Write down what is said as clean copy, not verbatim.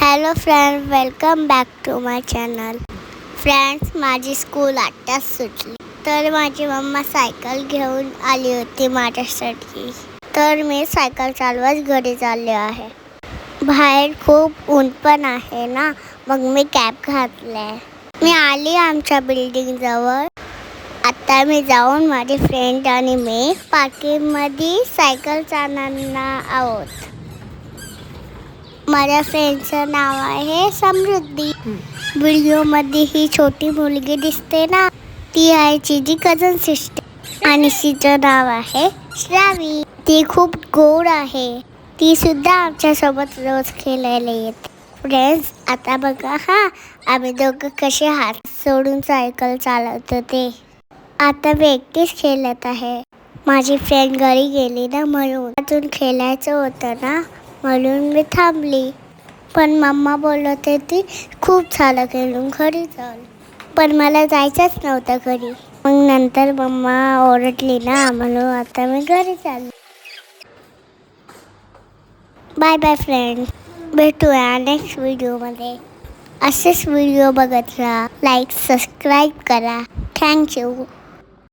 Hello friend, welcome back to my channel. Friends, माझी school आत्ताच सुटली, तर माझी मम्मा सायकल घेऊन आली होती माझ्यासाठी. तर मी सायकल चालवत घरी चालले आहे. बाहेर खूप ऊन पण आहे ना, मग मी कॅप घातले. मी आली आमच्या बिल्डिंगजवळ. आता मी जाऊन माझी फ्रेंड आणि मी पार्किंगमध्ये सायकल चालवणार आहोत. माझ्या फ्रेंडचं नाव आहे समृद्धी. व्हिडिओमध्ये ही छोटी मुलगी दिसते ना, ती आहे तिची कझन सिस्टर आणि तिचं नाव आहे श्रावी. ती खूप गोड आहे. ती सुद्धा आमच्यासोबत रोज खेळायला येते. फ्रेंड्स, आता बघा आम्ही दोघं कसे हात सोडून सायकल चालवतो ते. आता मी एकटीच खेळत आहे. माझी फ्रेंड घरी गेली ना, म्हणून अजून खेळायचं होतं ना, म्हणून मी थांबली. पण मम्मा बोलत होती खूप झालं खेळून, घरी चल. पण मला जायचंच नव्हतं घरी. मग नंतर मम्मा ओरडली ना, म्हणून आता मी घरी चालली. बाय बाय फ्रेंड, भेटूया नेक्स्ट व्हिडिओमध्ये. असेच व्हिडिओ बघत राहा. लाईक सबस्क्राईब करा. थँक्यू.